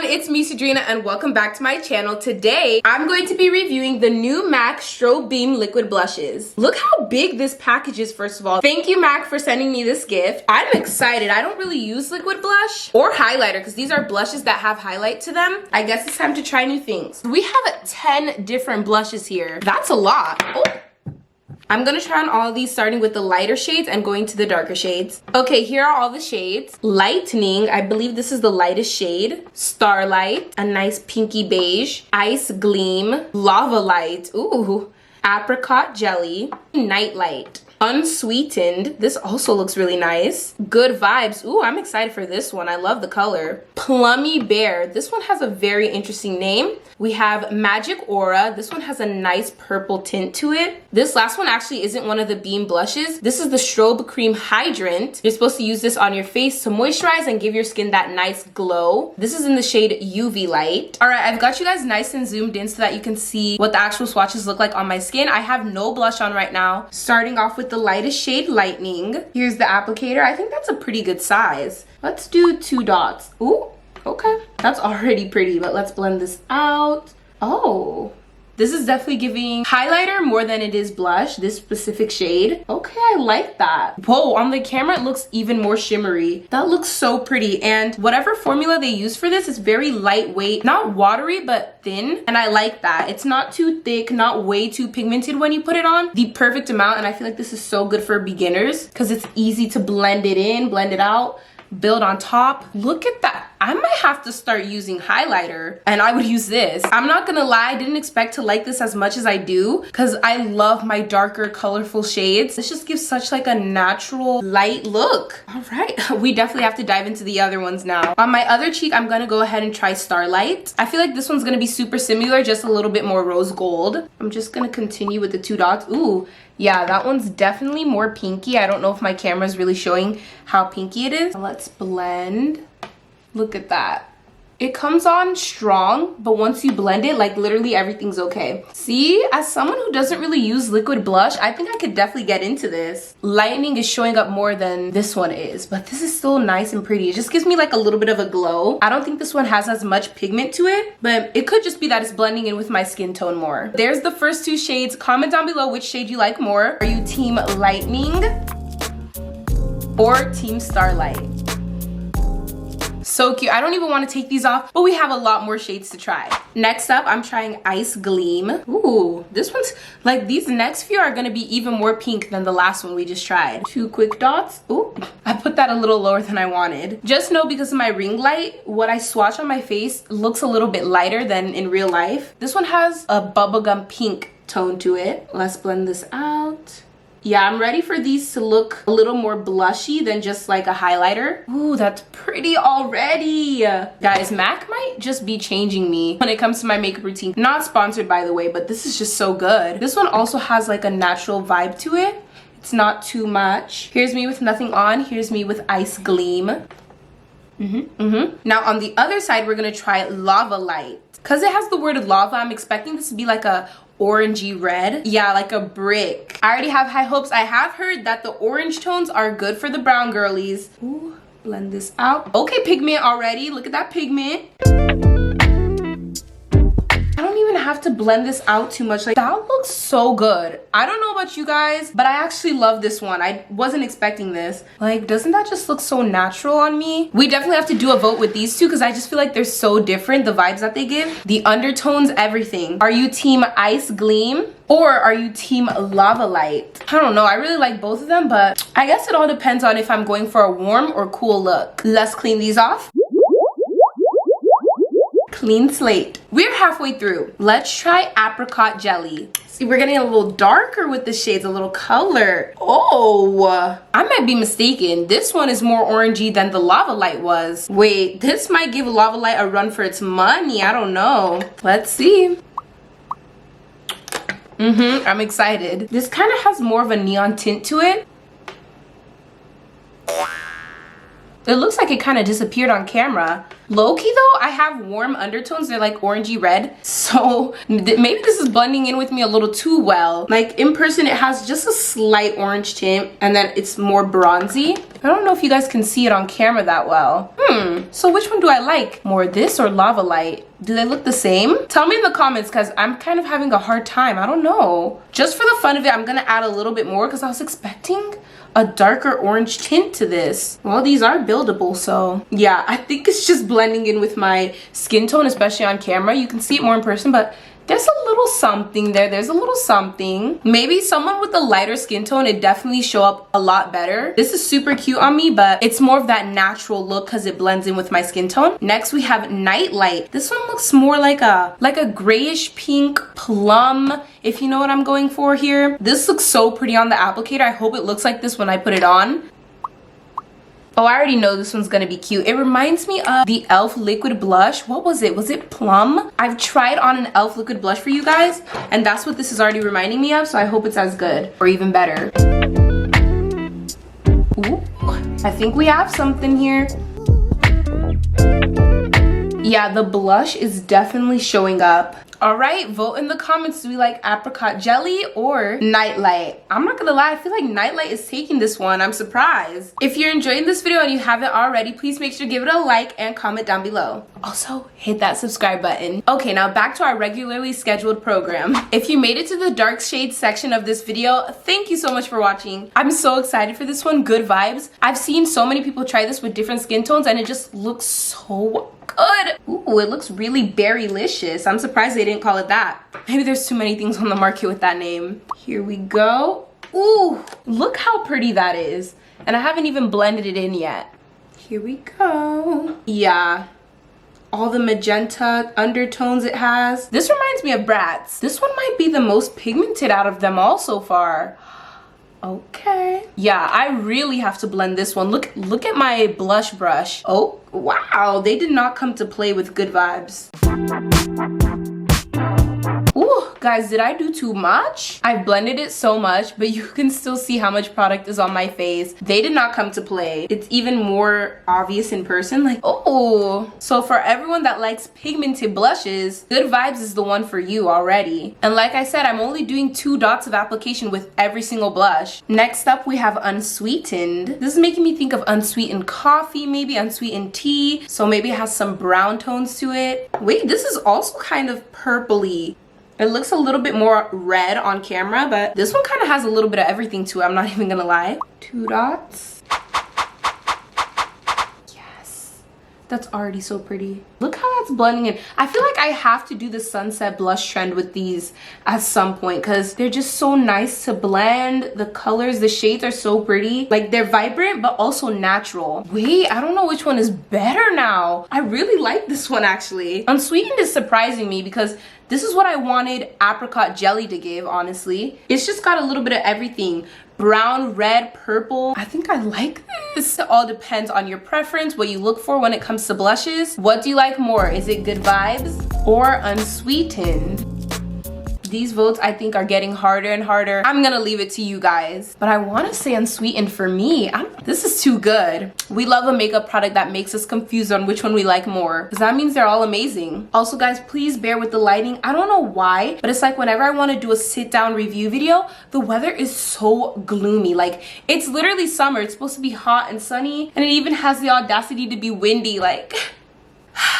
it's me, Sadrina, and welcome back to my channel. Today, I'm going to be reviewing the new MAC Strobe Beam Liquid Blushes. Look how big this package is, first of all. Thank you, MAC, for sending me this gift. I'm excited. I don't really use liquid blush or highlighter because these are blushes that have highlight to them. I guess it's time to try new things. We have 10 different blushes here. That's a lot. Oh. I'm gonna try on all of these, starting with the lighter shades and going to the darker shades. Okay, here are all the shades. Lightning, I believe this is the lightest shade. Starlight, a nice pinky beige. Ice Gleam, Lava Light, ooh. Apricot Jelly, Nightlight. Unsweetened, this also looks really nice. Good Vibes, ooh, I'm excited for this one. I love the color. Plummy Bear, this one has a very interesting name. We have Magic Aura, this one has a nice purple tint to it. This last one actually isn't one of the Beam blushes. This is the Strobe Cream Hydrant. You're supposed to use this on your face to moisturize and give your skin that nice glow. This is in the shade UV Light. All right, I've got you guys nice and zoomed in so that you can see what the actual swatches look like on my skin. I have no blush on right now. Starting off with the lightest shade, Lightning. Here's the applicator. I think that's a pretty good size. Let's do 2 dots. Ooh, okay. That's already pretty, but let's blend this out. Oh, this is definitely giving highlighter more than it is blush, this specific shade. Okay, I like that. Whoa, on the camera, it looks even more shimmery. That looks so pretty. And whatever formula they use for this is very lightweight, not watery, but thin. And I like that. It's not too thick, not way too pigmented when you put it on. The perfect amount. And I feel like this is so good for beginners because it's easy to blend it in, blend it out, build on top. Look at that. I might have to start using highlighter, and I would use this. I'm not gonna lie, I didn't expect to like this as much as I do because I love my darker, colorful shades. This just gives such like a natural light look. All right, we definitely have to dive into the other ones now. On my other cheek, I'm gonna go ahead and try Starlight. I feel like this one's gonna be super similar, just a little bit more rose gold. I'm just gonna continue with the 2 dots. Ooh, yeah, that one's definitely more pinky. I don't know if my camera is really showing how pinky it is. Let's blend. Look at that. It comes on strong, but once you blend it, like literally everything's okay. See, as someone who doesn't really use liquid blush, I think I could definitely get into this. Lightning is showing up more than this one is, but this is still nice and pretty. It just gives me like a little bit of a glow. I don't think this one has as much pigment to it, but it could just be that it's blending in with my skin tone more. There's the first 2 shades. Comment down below which shade you like more. Are you team Lightning or team Starlight? So cute. I don't even want to take these off, but we have a lot more shades to try. Next up, I'm trying Ice Gleam. Ooh, this one's like, these next few are gonna be even more pink than the last one we just tried. 2 quick dots. Ooh, I put that a little lower than I wanted. Just know because of my ring light, what I swatch on my face looks a little bit lighter than in real life. This one has a bubblegum pink tone to it. Let's blend this out. Yeah, I'm ready for these to look a little more blushy than just like a highlighter. Ooh, that's pretty already. Guys, MAC might just be changing me when it comes to my makeup routine. Not sponsored, by the way, but this is just so good. This one also has like a natural vibe to it. It's not too much. Here's me with nothing on. Here's me with Ice Gleam. Now on the other side, we're gonna try Lava Light. Because it has the word lava, I'm expecting this to be like a orangey red. Yeah, like a brick. I already have high hopes. I have heard that the orange tones are good for the brown girlies. Ooh, blend this out. Okay, pigment already. Look at that pigment. I don't even have to blend this out too much. Like, that looks so good. I don't know about you guys, but I actually love this one. I wasn't expecting this. Like, doesn't that just look so natural on me? We definitely have to do a vote with these 2 because I just feel like they're so different, the vibes that they give. The undertones, everything. Are you team Ice Gleam or are you team Lava Light? I don't know. I really like both of them, but I guess it all depends on if I'm going for a warm or cool look. Let's clean these off. Clean slate. We're halfway through. Let's try Apricot Jelly. See, we're getting a little darker with the shades, a little color. Oh, I might be mistaken. This one is more orangey than the Lava Light was. Wait, this might give Lava Light a run for its money. I don't know. Let's see. I'm excited. This kind of has more of a neon tint to it. It looks like it kind of disappeared on camera. Low-key though, I have warm undertones. They're like orangey red. So maybe this is blending in with me a little too well. Like in person, it has just a slight orange tint and then it's more bronzy. I don't know if you guys can see it on camera that well. So which one do I like? More this or Lava Light? Do they look the same? Tell me in the comments because I'm kind of having a hard time. I don't know. Just for the fun of it, I'm gonna add a little bit more because I was expecting a darker orange tint to this. Well, these are buildable, so yeah, I think it's just blending in with my skin tone, especially on camera. You can see it more in person, but there's a little something there. There's a little something. Maybe someone with a lighter skin tone, it definitely show up a lot better. This is super cute on me, but it's more of that natural look because it blends in with my skin tone. Next, we have Nightlight. This one looks more like a grayish pink plum, if you know what I'm going for here. This looks so pretty on the applicator. I hope it looks like this when I put it on. Oh, I already know this one's gonna be cute. It reminds me of the e.l.f. liquid blush. What was it? Was it Plum? I've tried on an e.l.f. liquid blush for you guys, and that's what this is already reminding me of, so I hope it's as good or even better. Ooh, I think we have something here. Yeah, the blush is definitely showing up. All right, vote in the comments. Do we like Apricot Jelly or Nightlight? I'm not gonna lie, I feel like Nightlight is taking this one. I'm surprised. If you're enjoying this video and you haven't already, please make sure to give it a like and comment down below. Also, hit that subscribe button. Okay, now back to our regularly scheduled program. If you made it to the dark shades section of this video, thank you so much for watching. I'm so excited for this one. Good vibes. I've seen so many people try this with different skin tones and it just looks so good. Ooh, it looks really berry-licious. I'm surprised they didn't call it that. Maybe there's too many things on the market with that name. Here we go. Ooh, look how pretty that is. And I haven't even blended it in yet. Here we go. Yeah. All the magenta undertones it has. This reminds me of Bratz. This one might be the most pigmented out of them all so far. Okay. Yeah, I really have to blend this one. Look at my blush brush. Oh, wow. They did not come to play with good vibes. Ooh, guys, did I do too much? I've blended it so much, but you can still see how much product is on my face. They did not come to play. It's even more obvious in person. Like, oh. So for everyone that likes pigmented blushes, Good Vibes is the one for you already. And like I said, I'm only doing 2 dots of application with every single blush. Next up, we have Unsweetened. This is making me think of unsweetened coffee, maybe unsweetened tea. So maybe it has some brown tones to it. Wait, this is also kind of purpley. It looks a little bit more red on camera, but this one kind of has a little bit of everything to it. I'm not even gonna lie. 2 dots. Yes. That's already so pretty. Look how that's blending in. I feel like I have to do the sunset blush trend with these at some point because they're just so nice to blend. The colors, the shades are so pretty. Like they're vibrant, but also natural. Wait, I don't know which one is better now. I really like this one actually. Unsweetened is surprising me because this is what I wanted Apricot Jelly to give, honestly. It's just got a little bit of everything. Brown, red, purple. I think I like this. It all depends on your preference, what you look for when it comes to blushes. What do you like more? Is it Good Vibes or Unsweetened? These votes I think are getting harder and harder. I'm gonna leave it to you guys. But I wanna say Unsweetened for me. This is too good. We love a makeup product that makes us confused on which one we like more. Because that means they're all amazing. Also guys, please bear with the lighting. I don't know why, but it's like whenever I wanna do a sit down review video, the weather is so gloomy. Like it's literally summer. It's supposed to be hot and sunny. And it even has the audacity to be windy. Like,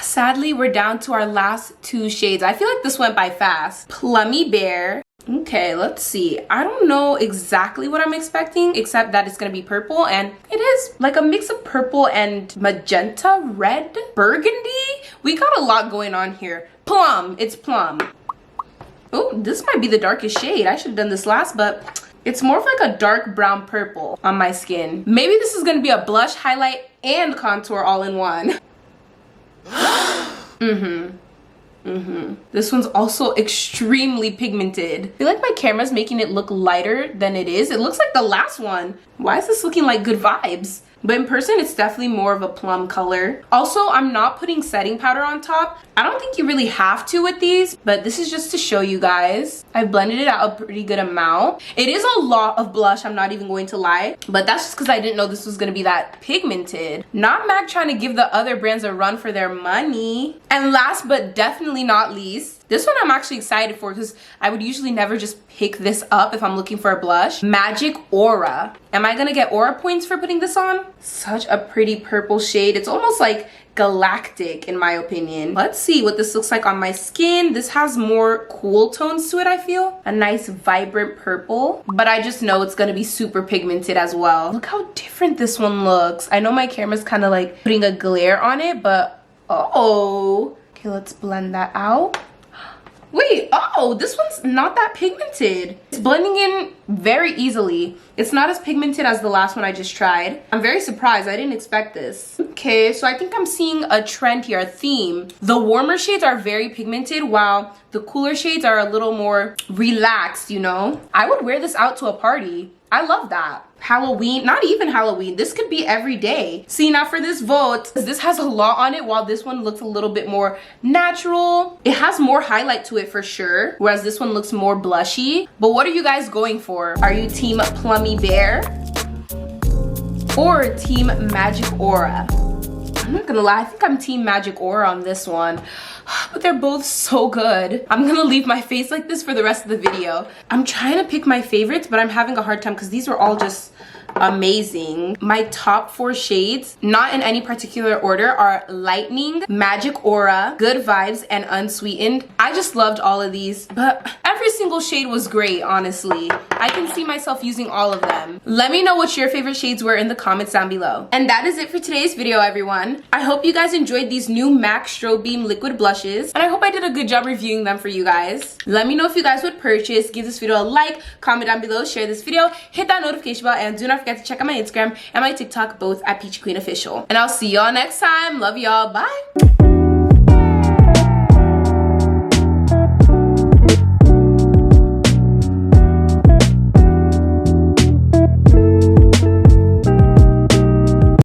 sadly, we're down to our last 2 shades. I feel like this went by fast. Plummy Bear. Okay, let's see. I don't know exactly what I'm expecting, except that it's gonna be purple, and it is like a mix of purple and magenta, red, burgundy. We got a lot going on here. Plum, it's plum. Oh, this might be the darkest shade. I should have done this last, but it's more of like a dark brown purple on my skin. Maybe this is gonna be a blush, highlight, and contour all in one. This one's also extremely pigmented. I feel like my camera's making it look lighter than it is. It looks like the last one. Why is this looking like Good Vibes? but in person it's definitely more of a plum color. Also, I'm not putting setting powder on top. I don't think you really have to with these, but this is just to show you guys. I've blended it out a pretty good amount. It is a lot of blush, I'm not even going to lie, but that's just because I didn't know this was gonna be that pigmented. Not MAC trying to give the other brands a run for their money. And last but definitely not least, this one I'm actually excited for because I would usually never just pick this up if I'm looking for a blush. Magic Aura. Am I gonna get Aura points for putting this on? Such a pretty purple shade. It's almost like galactic in my opinion. Let's see what this looks like on my skin. This has more cool tones to it, I feel. A nice vibrant purple, but I just know it's gonna be super pigmented as well. Look how different this one looks. I know my camera's kind of like putting a glare on it, but oh. Okay, let's blend that out. Wait, oh, this one's not that pigmented. It's blending in very easily. It's not as pigmented as the last one I just tried. I'm very surprised, I didn't expect this. Okay, so I think I'm seeing a trend here, a theme. The warmer shades are very pigmented while the cooler shades are a little more relaxed, you know? I would wear this out to a party. I love that. Halloween, not even Halloween, this could be every day. See, now for this vote, this has a lot on it while this one looks a little bit more natural. It has more highlight to it for sure, whereas this one looks more blushy. But what are you guys going for? Are you team Plummy Bear or team Magic Aura? I'm not gonna lie, I think I'm team Magic Aura on this one. But they're both so good. I'm gonna leave my face like this for the rest of the video. I'm trying to pick my favorites, but I'm having a hard time because these are all just amazing. My top 4 shades, not in any particular order, are Lightning, Magic Aura, Good Vibes, and Unsweetened. I just loved all of these, but every single shade was great, honestly. I can see myself using all of them. Let me know what your favorite shades were in the comments down below. And that is it for today's video, everyone. I hope you guys enjoyed these new MAC Strobe Beam liquid blushes, and I hope I did a good job reviewing them for you guys. Let me know if you guys would purchase. Give this video a like, comment down below, share this video, hit that notification bell, and do not forget to check out my Instagram and my TikTok, both at Peachy Queen Official. And I'll see y'all next time. Love y'all. Bye.